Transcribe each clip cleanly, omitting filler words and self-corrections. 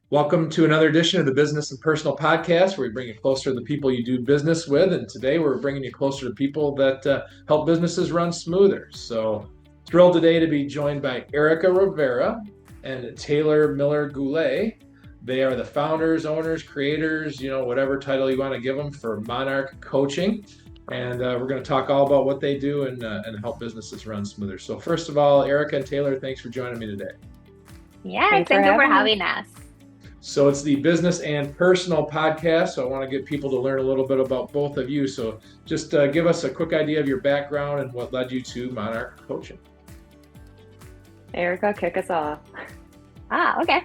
Welcome to another edition of the Business and Personal Podcast, where we bring you closer to the people you do business with. And today we're bringing you closer to people that help businesses run smoother. So thrilled today to be joined by Erika Rivera and Taylor Miller-Goulait. They are the founders, owners, creators, whatever title you want to give them, for Monarch Coaching. And we're going to talk all about what they do and help businesses run smoother. So first of all, Erika and Taylor, thanks for joining me today. Yeah, thank you for having us. So it's the Business and Personal Podcast. So I want to get people to learn a little bit about both of you. So just give us a quick idea of your background and what led you to Monarch Coaching. Erika, kick us off. Okay.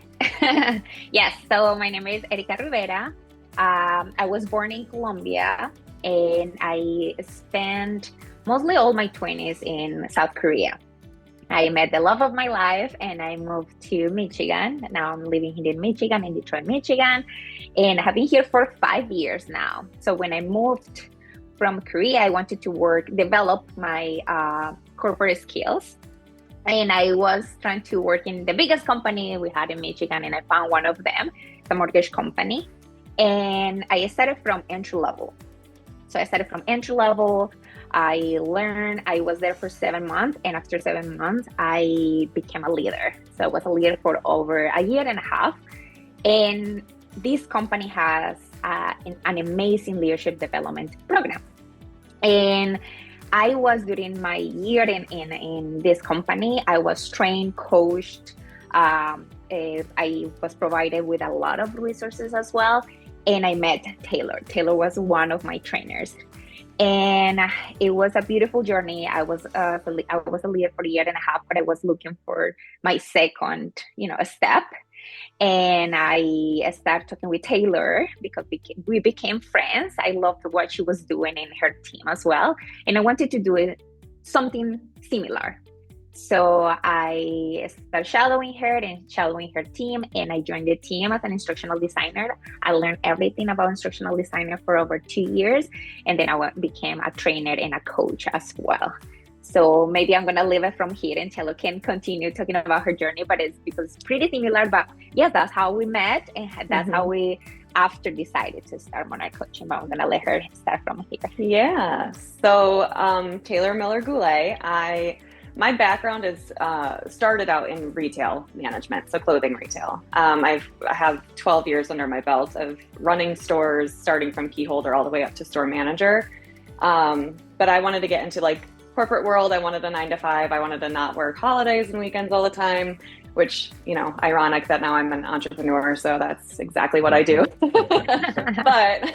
Yes, so my name is Erika Rivera. I was born in Colombia, and I spent mostly all my 20s in South Korea. I met the love of my life and I moved to Michigan. Now I'm living here in Michigan, in Detroit, Michigan, and I've been here for 5 years now. So when I moved from Korea, I wanted to develop my corporate skills. And I was trying to work in the biggest company we had in Michigan, and I found one of them, the mortgage company. And I started from entry level. So I started from entry level. I learned, I was there for 7 months, and after 7 months, I became a leader. So I was a leader for over a year and a half. And this company has an amazing leadership development program. And I was, during my year in this company, I was trained, coached. I was provided with a lot of resources as well. And I met Taylor. Taylor was one of my trainers. And it was a beautiful journey. I was a leader for a year and a half, but I was looking for my second, step. And I started talking with Taylor because we became friends. I loved what she was doing in her team as well. And I wanted to do something similar. So I started shadowing her and shadowing her team, and I joined the team as an instructional designer. I learned everything about instructional designer for over 2 years, and then I became a trainer and a coach as well. So maybe I'm going to leave it from here and Taylor can continue talking about her journey, but it's pretty similar. But yes, that's how we met, and that's how we after decided to start Monarch Coaching, but I'm going to let her start from here. Yeah. So Taylor Miller-Goulait, my background is started out in retail management, so clothing retail. I have 12 years under my belt of running stores, starting from key holder all the way up to store manager. But I wanted to get into corporate world. I wanted a 9 to 5. I wanted to not work holidays and weekends all the time, which, ironic that now I'm an entrepreneur. So that's exactly what I do. But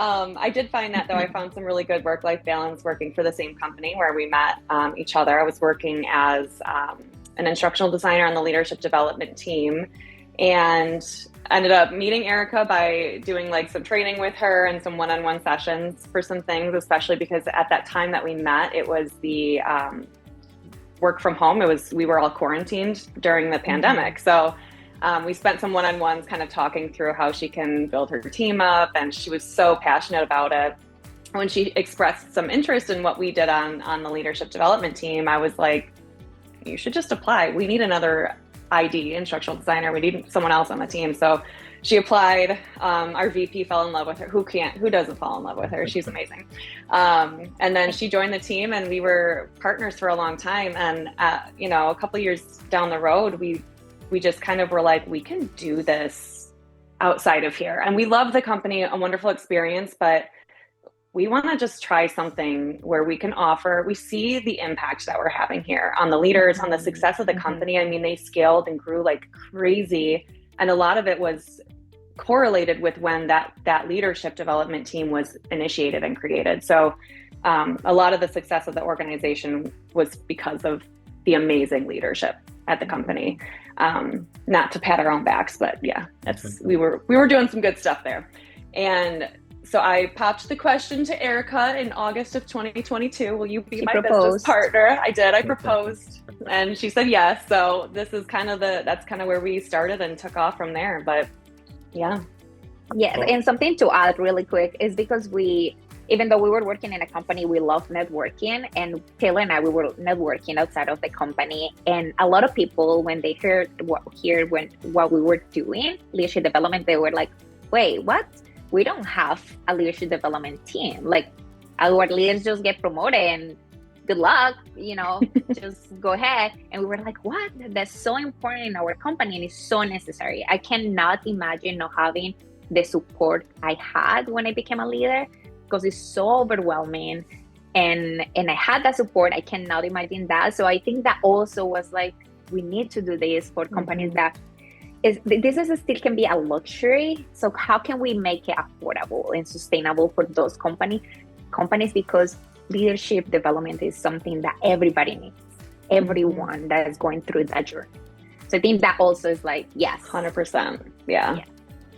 I did find that, though, I found some really good work-life balance working for the same company where we met each other. I was working as an instructional designer on the leadership development team, and ended up meeting Erika by doing some training with her and some one-on-one sessions for some things, especially because at that time that we met, it was the work from home. We were all quarantined during the pandemic. So we spent some one-on-ones kind of talking through how she can build her team up, and she was so passionate about it. When she expressed some interest in what we did on the leadership development team, I was like, you should just apply. We need another ID, instructional designer. We need someone else on the team. So she applied. Our VP fell in love with her. Who doesn't fall in love with her? She's amazing. And then she joined the team, and we were partners for a long time. And a couple of years down the road, we just kind of were like, we can do this outside of here. And we love the company, a wonderful experience, but we want to just try something where we see the impact that we're having here on the leaders, on the success of the company. I mean, they scaled and grew like crazy. And a lot of it was correlated with when that leadership development team was initiated and created. So a lot of the success of the organization was because of the amazing leadership at the company. Not to pat our own backs, but yeah, we were doing some good stuff there. And so I popped the question to Erika in August of 2022. Will you be my business partner? I did. I proposed, and she said yes. So this is that's kind of where we started and took off from there. But yeah. Yes, and something to add really quick is because we even though we were working in a company, we love networking, and Taylor and I, we were networking outside of the company. And a lot of people, when they heard what we were doing, leadership development, they were like, wait, what? We don't have a leadership development team. Like, our leaders just get promoted and good luck, just go ahead. And we were like, what? That's so important in our company, and it's so necessary. I cannot imagine not having the support I had when I became a leader, because it's so overwhelming, and I had that support. I cannot imagine that. So I think that also was like, we need to do this for companies that this still can be a luxury. So how can we make it affordable and sustainable for those companies? Because leadership development is something that everybody needs, everyone that is going through that journey. So I think that also is like, yes, 100%. Yeah.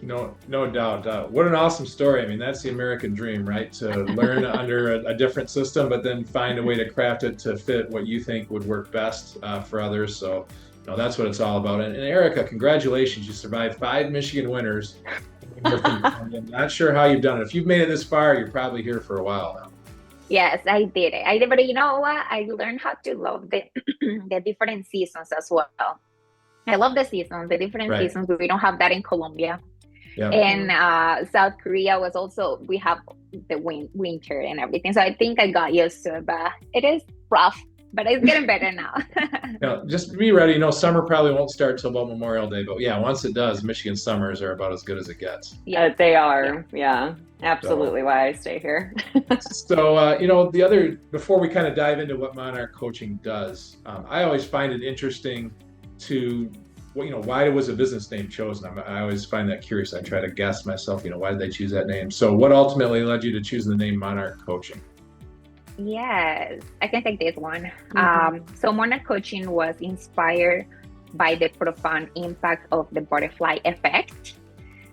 No doubt. What an awesome story. I mean, that's the American dream, right? To learn under a different system, but then find a way to craft it to fit what you think would work best for others. So, that's what it's all about. And Erika, congratulations. You survived 5 Michigan winters. I'm not sure how you've done it. If you've made it this far, you're probably here for a while now. Yes, I did it. But you know what? I learned how to love the different seasons as well. I love the seasons, the different seasons. We don't have that in Colombia. Yep. And South Korea was also, we have the winter and everything. So I think I got used to it, but it is rough, but it's getting better now. Just be ready. Summer probably won't start till about Memorial Day, but yeah, once it does, Michigan summers are about as good as it gets. Yeah, they are. Yeah, absolutely. Why I stay here. So, before we kind of dive into what Monarch Coaching does, I always find it interesting to, why was a business name chosen? I always find that curious. I try to guess myself, why did they choose that name? So what ultimately led you to choose the name Monarch Coaching? Yes, I can take this one. So Monarch Coaching was inspired by the profound impact of the butterfly effect.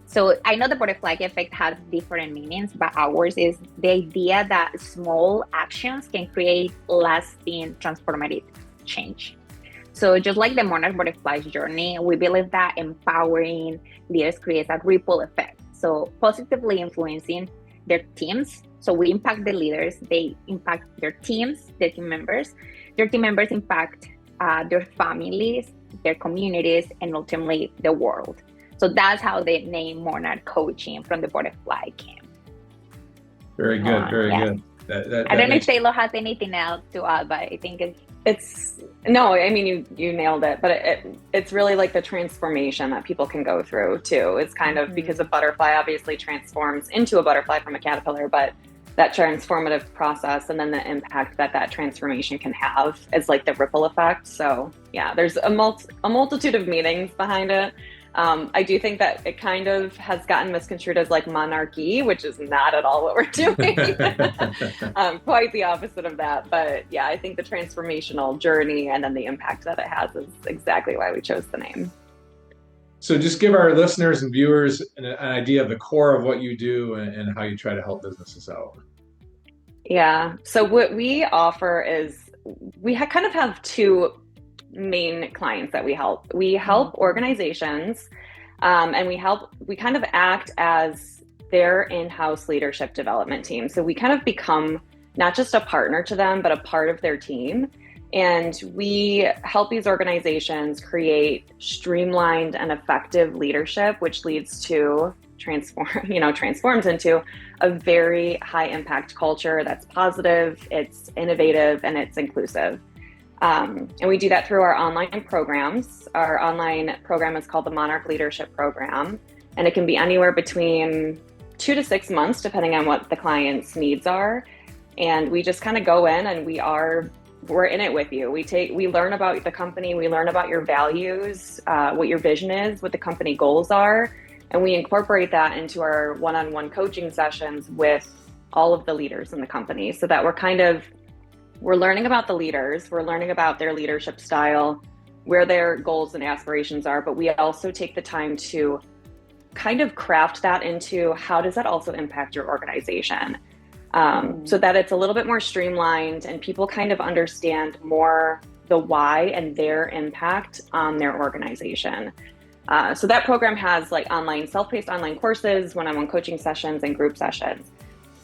So I know the butterfly effect has different meanings, but ours is the idea that small actions can create lasting transformative change. So just like the Monarch Butterfly's journey, we believe that empowering leaders creates a ripple effect. So positively influencing their teams. So we impact the leaders, they impact their teams, their team members. Their team members impact their families, their communities, and ultimately the world. So that's how the name Monarch Coaching from the butterfly came. Very good, very good. I don't know if Taylor has anything else to add, but I think no, I mean, you nailed it, but it's really like the transformation that people can go through too. It's kind of because a butterfly obviously transforms into a butterfly from a caterpillar, but that transformative process and then the impact that transformation can have is like the ripple effect. So yeah, there's a multitude of meanings behind it. I do think that it kind of has gotten misconstrued as like monarchy, which is not at all what we're doing. Quite the opposite of that. But yeah, I think the transformational journey and then the impact that it has is exactly why we chose the name. So just give our listeners and viewers an idea of the core of what you do and how you try to help businesses out. Yeah. So what we offer is we kind of have 2 main clients that we help. We help organizations and we kind of act as their in-house leadership development team. So we kind of become not just a partner to them, but a part of their team. And we help these organizations create streamlined and effective leadership, which leads to transforms into a very high impact culture that's positive, it's innovative, and it's inclusive. And we do that through our online programs. Our online program is called the Monarch Leadership Program, and it can be anywhere between 2 to 6 months, depending on what the client's needs are. And we just kind of go in and we're in it with you. We learn about the company, we learn about your values, what your vision is, what the company goals are, and we incorporate that into our one-on-one coaching sessions with all of the leaders in the company, so that we're learning about the leaders, we're learning about their leadership style, where their goals and aspirations are, but we also take the time to kind of craft that into how does that also impact your organization, so that it's a little bit more streamlined and people kind of understand more the why and their impact on their organization. So that program has like self-paced online courses, one-on-one coaching sessions, and group sessions.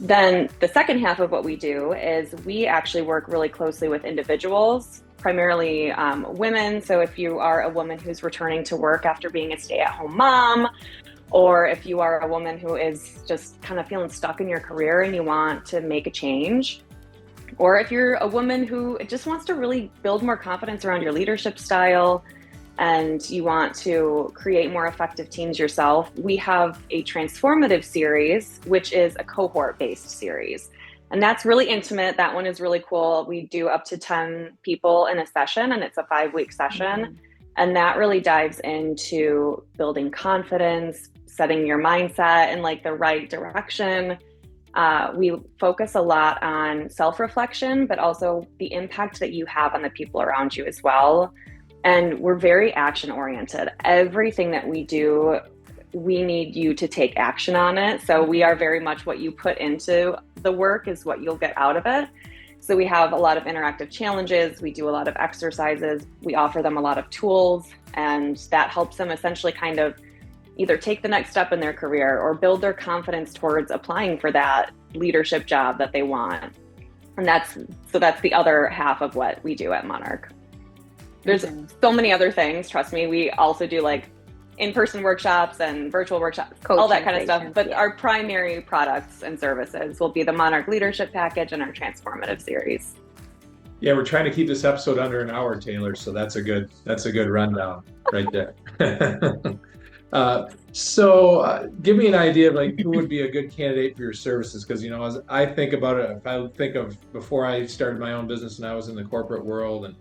Then the second half of what we do is we actually work really closely with individuals, primarily women. So if you are a woman who's returning to work after being a stay-at-home mom, or if you are a woman who is just kind of feeling stuck in your career and you want to make a change, or if you're a woman who just wants to really build more confidence around your leadership style and you want to create more effective teams yourself, we have a transformative series, which is a cohort-based series. And that's really intimate. That one is really cool. We do up to 10 people in a session, and it's a 5-week session. Mm-hmm. And that really dives into building confidence, setting your mindset in like the right direction. We focus a lot on self-reflection, but also the impact that you have on the people around you as well. And we're very action-oriented. Everything that we do, we need you to take action on it. So we are very much what you put into the work is what you'll get out of it. So we have a lot of interactive challenges. We do a lot of exercises. We offer them a lot of tools, and that helps them essentially kind of either take the next step in their career or build their confidence towards applying for that leadership job that they want. And that's the other half of what we do at Monarch. There's so many other things, trust me. We also do like in-person workshops and virtual workshops, all that kind of stuff. But our primary products and services will be the Monarch Leadership Package and our Transformative Series. Yeah, we're trying to keep this episode under an hour, Taylor. So that's a good rundown right there. So give me an idea of like who would be a good candidate for your services. Because, as I think about it, if I think of before I started my own business and I was in the corporate world and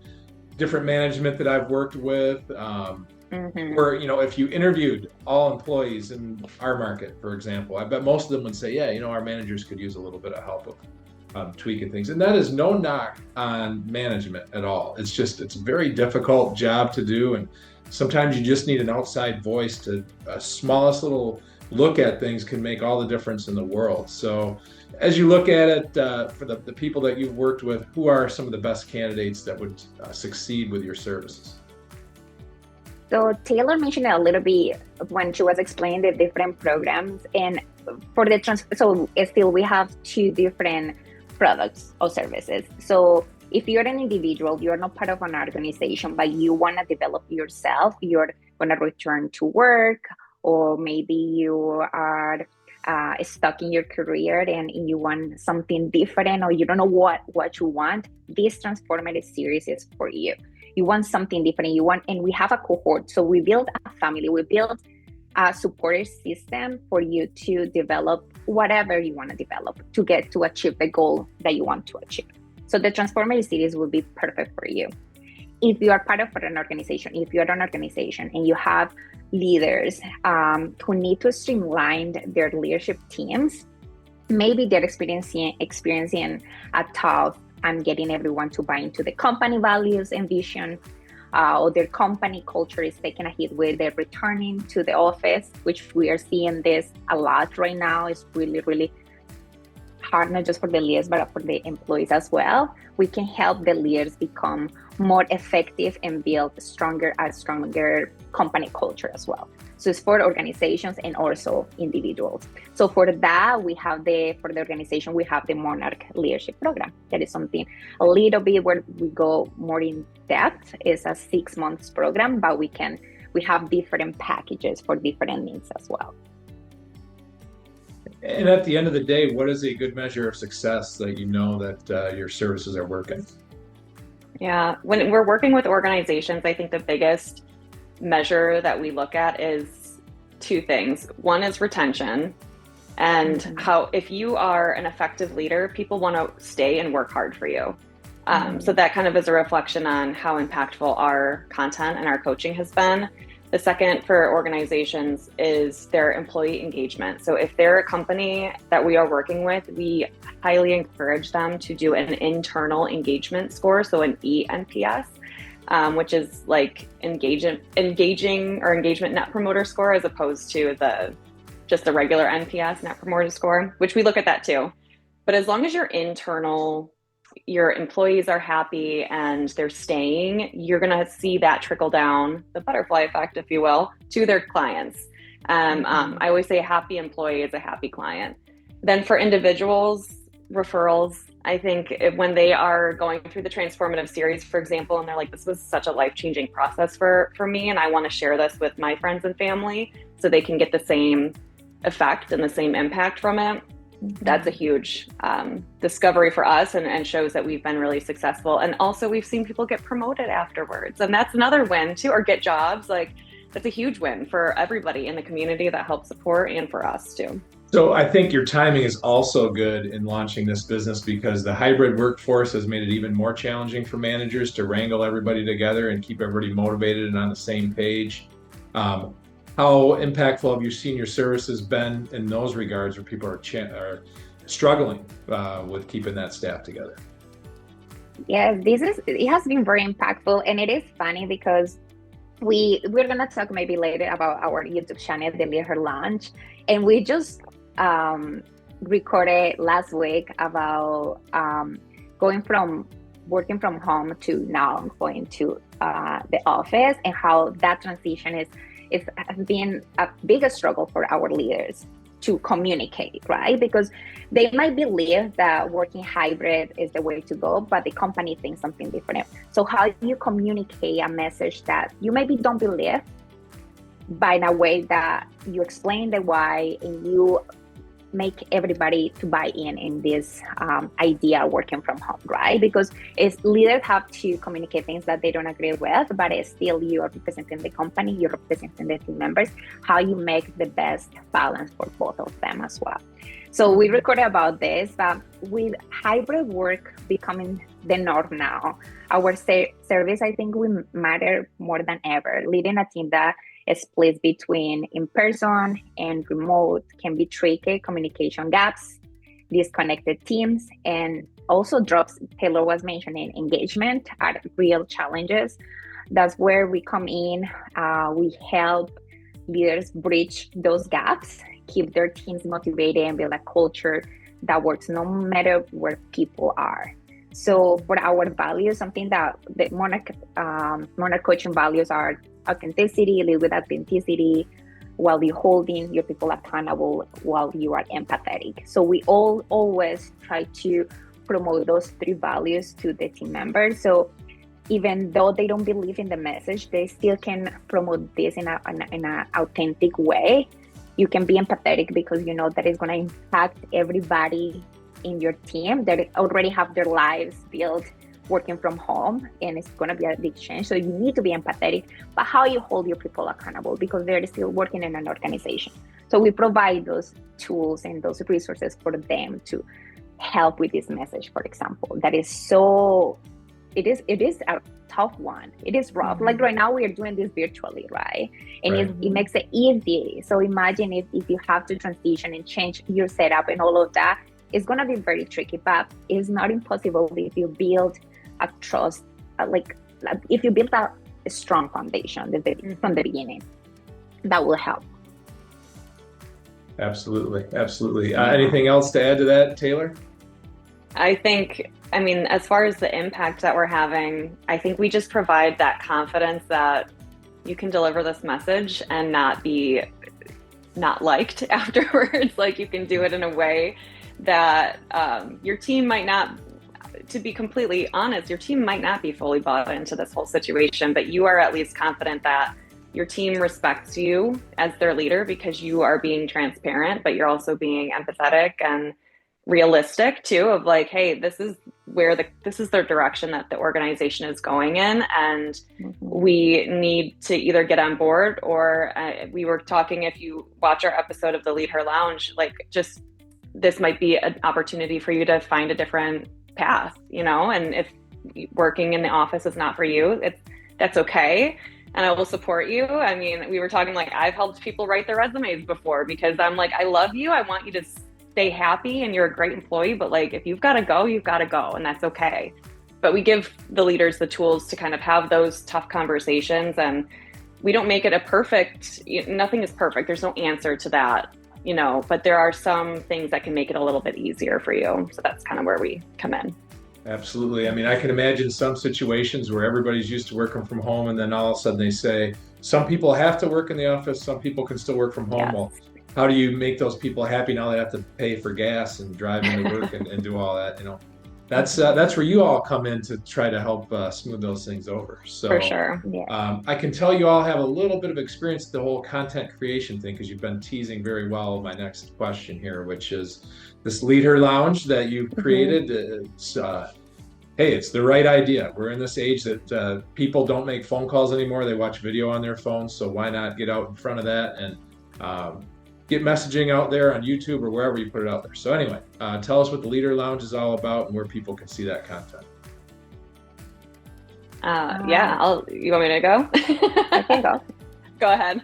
different management that I've worked with, where, if you interviewed all employees in our market, for example, I bet most of them would say, yeah, our managers could use a little bit of help with tweaking things. And that is no knock on management at all. It's a very difficult job to do. And sometimes you just need an outside voice to smallest little look at things can make all the difference in the world. So as you look at it for the people that you've worked with, who are some of the best candidates that would succeed with your services? So Taylor mentioned it a little bit when she was explaining the different programs, and for the so still we have 2 different products or services. So if you're an individual, you're not part of an organization, but you want to develop yourself, you're going to return to work, or maybe you are stuck in your career and you want something different, or you don't know what you want, this transformative series is for you. You want something different, and we have a cohort. So we build a family, we build a support system for you to develop whatever you want to develop to get to achieve the goal that you want to achieve. So the transformative series will be perfect for you. If you are part of an organization, if you're an organization and you have leaders who need to streamline their leadership teams, maybe they're experiencing a tough getting everyone to buy into the company values and vision, or their company culture is taking a hit where they're returning to the office, which we are seeing this a lot right now. It's really, really hard, not just for the leaders, but for the employees as well. We can help the leaders become more effective and build a stronger company culture as well. So it's for organizations and also individuals. So for that, for the organization, we have the Monarch Leadership Program. That is something a little bit where we go more in depth. It's a 6 months program, but we have different packages for different needs as well. And at the end of the day, what is a good measure of success that that your services are working? Yeah, when we're working with organizations, I think the biggest measure that we look at is 2 things. One is retention, and how if you are an effective leader, people want to stay and work hard for you. So that kind of is a reflection on how impactful our content and our coaching has been. The second for organizations is their employee engagement. So if they're a company that we are working with, we highly encourage them to do an internal engagement score, so an eNPS, which is like engaging or engagement net promoter score, as opposed to just the regular NPS, net promoter score, which we look at that too. But as long as your employees are happy and they're staying, you're going to see that trickle down, the butterfly effect, if you will, to their clients. I always say a happy employee is a happy client. Then for individuals, referrals, I think when they are going through the transformative series, for example, and they're like, this was such a life-changing process for me, and I want to share this with my friends and family so they can get the same effect and the same impact from it. That's a huge discovery for us, and shows that we've been really successful. And also we've seen people get promoted afterwards, and that's another win too, or get jobs. Like, that's a huge win for everybody in the community that helps support, and for us too. So I think your timing is also good in launching this business, because the hybrid workforce has made it even more challenging for managers to wrangle everybody together and keep everybody motivated and on the same page. How impactful have you seen your services been in those regards, where people are struggling with keeping that staff together? Yes, it has been very impactful, and it is funny because we're gonna talk maybe later about our YouTube channel, the Lead Her Launch, and we just recorded last week about going from working from home to now going to the office, and how that transition has been a bigger struggle for our leaders to communicate, right? Because they might believe that working hybrid is the way to go, but the company thinks something different. So how do you communicate a message that you maybe don't believe, but in a way that you explain the why, and you make everybody to buy in this idea of working from home, right? Because leaders have to communicate things that they don't agree with, but it's still you are representing the company, you're representing the team members, how you make the best balance for both of them as well. So we recorded about this, but with hybrid work becoming the norm now, our service, I think, will matter more than ever. Leading a team that split between in-person and remote can be tricky. Communication gaps, disconnected teams, and also drops. Taylor was mentioning engagement are real challenges. That's where we come in. We help leaders bridge those gaps, keep their teams motivated, and build a culture that works no matter where people are. So for our values, something that the Monarch coaching values are authenticity, live with authenticity, while you're holding your people accountable, while you are empathetic. So we always try to promote those three values to the team members. So even though they don't believe in the message, they still can promote this in an authentic way. You can be empathetic because you know that it's going to impact everybody in your team that already have their lives built working from home, and it's going to be a big change. So you need to be empathetic, but how you hold your people accountable, because they're still working in an organization. So we provide those tools and those resources for them to help with this message, for example. That is it is a tough one. It is rough. Like right now we are doing this virtually, right? And right. It makes it easy. So imagine if you have to transition and change your setup and all of that, it's going to be very tricky, but it's not impossible if you build a trust, if you build a strong foundation from the beginning. That will help. Absolutely. Anything else to add to that, Taylor? I think, as far as the impact that we're having, I think we just provide that confidence that you can deliver this message and not be not liked afterwards. Like, you can do it in a way that your team might not, to be completely honest, your team might not be fully bought into this whole situation, but you are at least confident that your team respects you as their leader because you are being transparent, but you're also being empathetic and realistic too, of like, hey, this is their direction that the organization is going in, and we need to either get on board or we were talking, if you watch our episode of the Lead Her Lounge, like, just this might be an opportunity for you to find a different path, and if working in the office is not for you, that's okay. And I will support you. We were talking, like, I've helped people write their resumes before because I'm like, I love you. I want you to stay happy and you're a great employee, but like, if you've got to go, you've got to go, and that's okay. But we give the leaders the tools to kind of have those tough conversations, and we don't make it nothing is perfect. There's no answer to that, but there are some things that can make it a little bit easier for you. So that's kind of where we come in. Absolutely. I can imagine some situations where everybody's used to working from home, and then all of a sudden they say, some people have to work in the office, some people can still work from home. Yes. Well, how do you make those people happy now they have to pay for gas and drive into work and do all that, that's where you all come in to try to help smooth those things over. For So sure. Yeah. I can tell you all have a little bit of experience with the whole content creation thing because you've been teasing very well my next question here, which is this Lead Her Lounge that you've created. Hey, it's the right idea. We're in this age that people don't make phone calls anymore. They watch video on their phones. So why not get out in front of that and get messaging out there on YouTube or wherever you put it out there. So anyway, tell us what the Lead Her Lounge is all about and where people can see that content. You want me to go? I can go. Go ahead.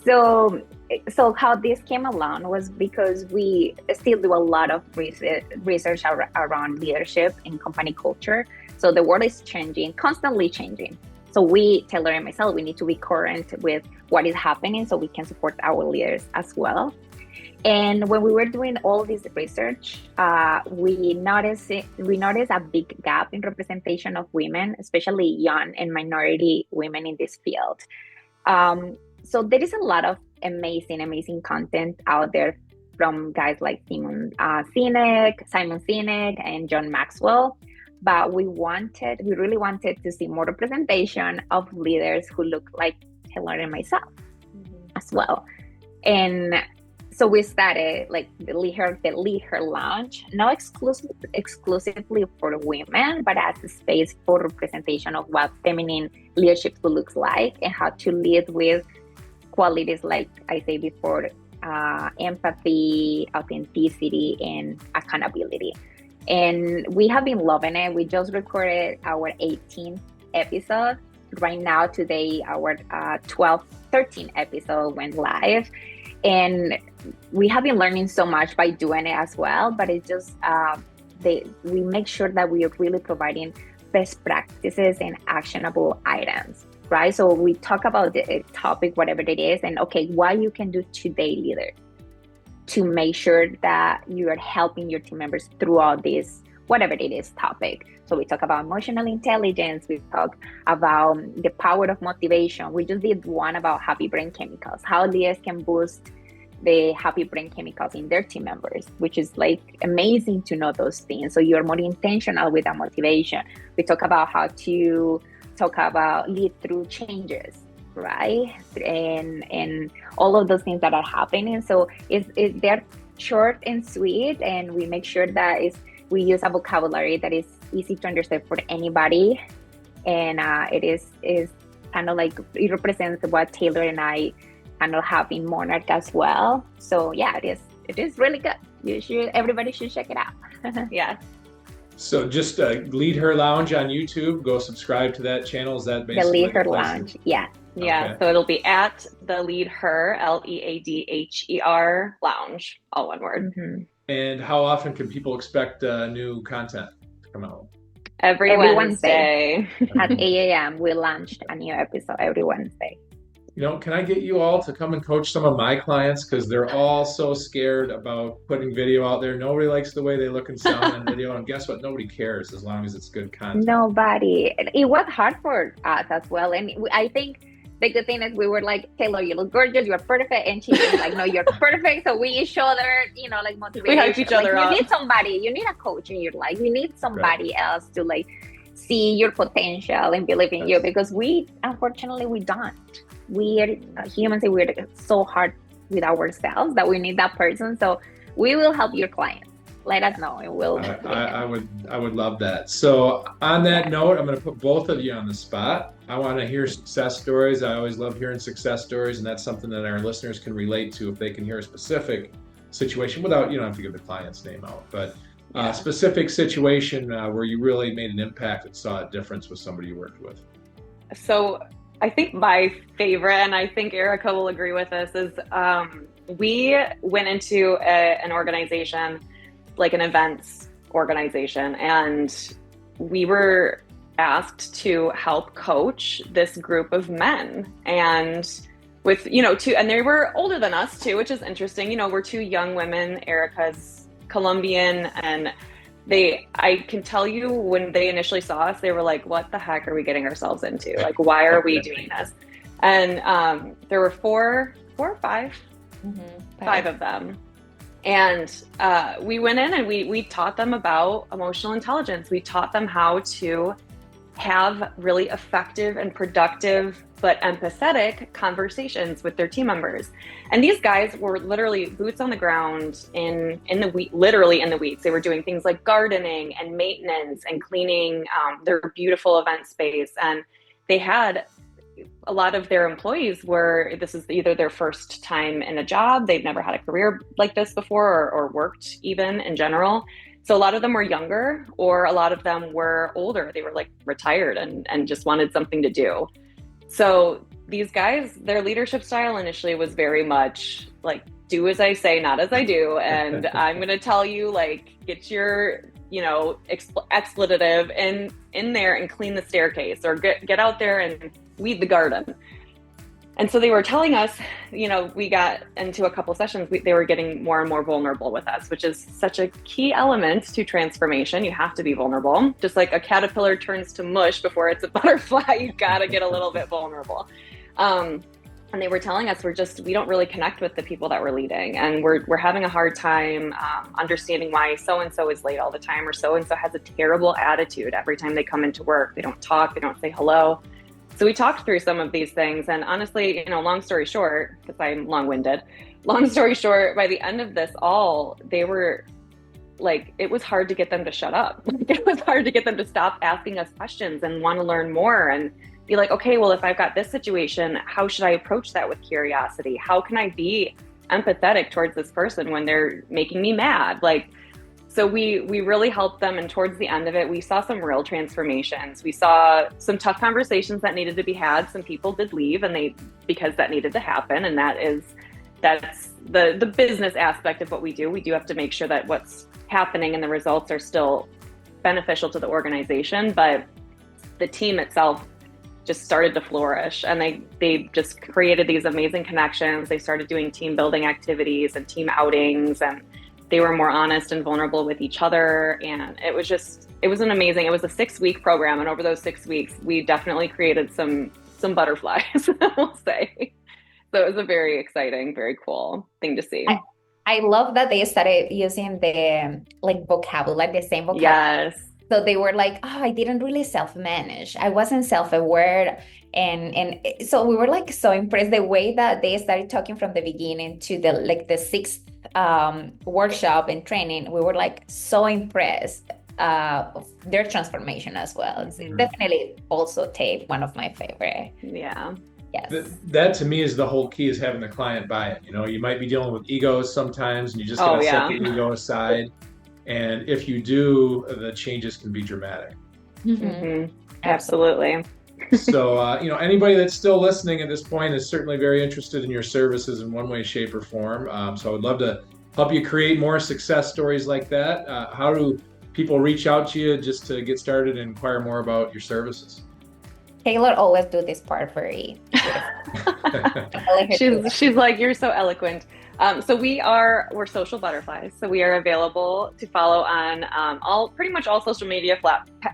So how this came along was because we still do a lot of research around leadership and company culture. So the world is changing, constantly changing. So we, Taylor and myself, we need to be current with what is happening so we can support our leaders as well. And when we were doing all this research, we noticed a big gap in representation of women, especially young and minority women in this field. So there is a lot of amazing content out there from guys like Simon Sinek, and John Maxwell. But we really wanted to see more representation of leaders who look like Taylor and myself as well. And so we started like the Lead Her Lounge, not exclusively for women, but as a space for representation of what feminine leadership looks like and how to lead with qualities like I said before, empathy, authenticity, and accountability. And we have been loving it. We just recorded our 18th episode. Right now, today, our 13th episode went live. And we have been learning so much by doing it as well. But it's just, we make sure that we are really providing best practices and actionable items, right? So we talk about the topic, whatever it is, and okay, what you can do today, leader, to make sure that you are helping your team members throughout this, whatever it is, topic. So we talk about emotional intelligence. We talk about the power of motivation. We just did one about happy brain chemicals, how leaders can boost the happy brain chemicals in their team members, which is like amazing to know those things. So you're more intentional with that motivation. We talk about how to lead through changes, right? And all of those things that are happening. So they're short and sweet, and we make sure that we use a vocabulary that is easy to understand for anybody. And it is kind of like, it represents what Taylor and I kind of have in Monarch as well. So yeah, it is really good. Everybody should check it out. Yeah. So just Lead Her Lounge on YouTube. Go subscribe to that channel. Is that basically the Lead Her Lounge? Yeah. Yeah. Okay. So it'll be at the Lead Her, LEADHER Lounge, all one word. Mm-hmm. And how often can people expect new content to come out? Every Wednesday. At 8 a.m. we launched a new episode every Wednesday. Can I get you all to come and coach some of my clients? Because they're all so scared about putting video out there. Nobody likes the way they look and sound on video. And guess what? Nobody cares as long as it's good content. Nobody. It was hard for us as well. And I think the good thing is we were like, Taylor, you look gorgeous. You're perfect. And she was like, no, you're perfect. So we each other, like motivation. We hype each other up. You need somebody. You need a coach in your life. You need somebody else to like see your potential and believe in you. Because unfortunately, we don't. We're humans, and we're so hard with ourselves that we need that person. So we will help your clients. Let us know, and we'll. I would love that. So on that note, I'm going to put both of you on the spot. I want to hear success stories. I always love hearing success stories, and that's something that our listeners can relate to if they can hear a specific situation without, you don't have to give the client's name out, but a specific situation where you really made an impact and saw a difference with somebody you worked with. So I think my favorite, and I think Erika will agree with this, is we went into an organization, like an events organization, and we were asked to help coach this group of men. And with, and they were older than us too, which is interesting. We're two young women. Erika's Colombian, and I can tell you when they initially saw us, they were like, what the heck are we getting ourselves into? Like, why are we doing this? And there were four or five 5 of them. And we went in and we taught them about emotional intelligence. We taught them how to have really effective and productive but empathetic conversations with their team members. And these guys were literally boots on the ground in the week, literally in the weeks. They were doing things like gardening and maintenance and cleaning their beautiful event space. And they had a lot of their employees this is either their first time in a job, they've never had a career like this before, or worked even in general. So a lot of them were younger, or a lot of them were older. They were like retired and just wanted something to do. So these guys, their leadership style initially was very much like, do as I say, not as I do. And I'm going to tell you, like, get your, expletive in there and clean the staircase, or get out there and weed the garden. And so they were telling us, we got into a couple sessions, they were getting more and more vulnerable with us, which is such a key element to transformation. You have to be vulnerable. Just like a caterpillar turns to mush before it's a butterfly, you gotta get a little bit vulnerable. And they were telling us we don't really connect with the people that we're leading. And we're having a hard time understanding why so-and-so is late all the time, or so-and-so has a terrible attitude every time they come into work. They don't talk, they don't say hello. So we talked through some of these things, and honestly, long story short, because I'm long-winded, long story short, by the end of this they were like, it was hard to get them to shut up. It was hard to get them to stop asking us questions and want to learn more and be like, okay, well, if I've got this situation, how should I approach that with curiosity? How can I be empathetic towards this person when they're making me mad? So we really helped them, and towards the end of it, we saw some real transformations. We saw some tough conversations that needed to be had. Some people did leave, and because that needed to happen, and that's the business aspect of what we do. We do have to make sure that what's happening and the results are still beneficial to the organization, but the team itself just started to flourish, and they just created these amazing connections. They started doing team building activities and team outings, and they were more honest and vulnerable with each other. And it was a 6-week program. And over those 6 weeks, we definitely created some butterflies, we'll say. So it was a very exciting, very cool thing to see. I love that they started using the vocabulary, the same vocabulary. Yes. So they were like, I didn't really self-manage. I wasn't self-aware. And so we were so impressed the way that they started talking from the beginning to the 6th workshop and training. We were so impressed of their transformation as well. It's definitely also tape, one of my favorite. Yeah. Yes. That to me is the whole key, is having the client buy it. You might be dealing with egos sometimes, and you just gotta set the ego aside. And if you do, the changes can be dramatic. Absolutely. So, anybody that's still listening at this point is certainly very interested in your services in one way, shape, or form. So I would love to help you create more success stories like that. How do people reach out to you just to get started and inquire more about your services? Taylor always do this part very She's like, you're so eloquent. So we're social butterflies. So we are available to follow on pretty much all social media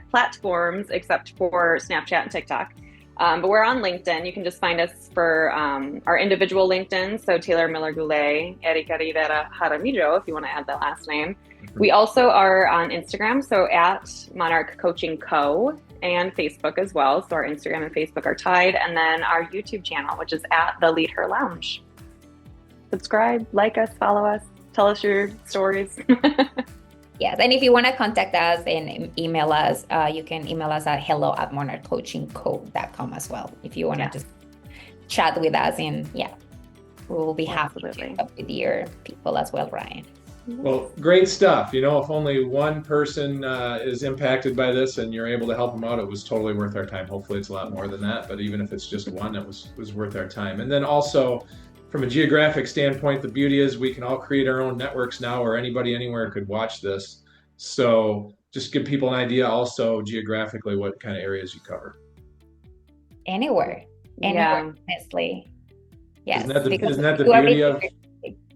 platforms except for Snapchat and TikTok. But we're on LinkedIn. You can just find us for our individual LinkedIn. So Taylor Miller-Goulait, Erika Rivera Jaramillo, if you want to add that last name. We also are on Instagram, so at Monarch Coaching Co., and Facebook as well. So our Instagram and Facebook are tied. And then our YouTube channel, which is at The Lead Her Lounge. Subscribe, like us, follow us, tell us your stories. Yes, and if you want to contact us and email us, you can email us at hello@monarchcoachingco.com as well. If you want to just chat with us, and we will be happy to talk with your people as well, Ryan. Well, great stuff. If only one person is impacted by this and you're able to help them out, it was totally worth our time. Hopefully it's a lot more than that, but even if it's just one, it was worth our time. And then also, from a geographic standpoint, the beauty is we can all create our own networks now, where anybody anywhere could watch this. So just give people an idea also geographically what kind of areas you cover. Anywhere, honestly. Yes. Isn't that the beauty of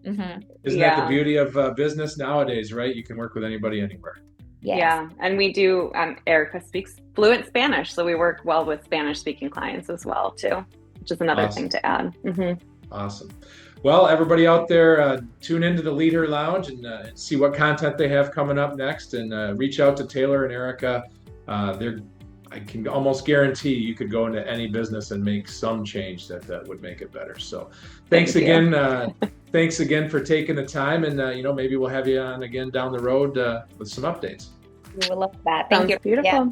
Isn't that the beauty of business nowadays, right? You can work with anybody anywhere. Yes. Yeah, and we do, Erika speaks fluent Spanish, so we work well with Spanish-speaking clients as well, too, which is another thing to add. Awesome. Well, everybody out there, tune into the Lead Her Lounge and see what content they have coming up next, and reach out to Taylor and Erika. I can almost guarantee you could go into any business and make some change that would make it better. So thanks again. Thanks again for taking the time, and maybe we'll have you on again down the road with some updates. We will love that. Sounds beautiful. Yeah.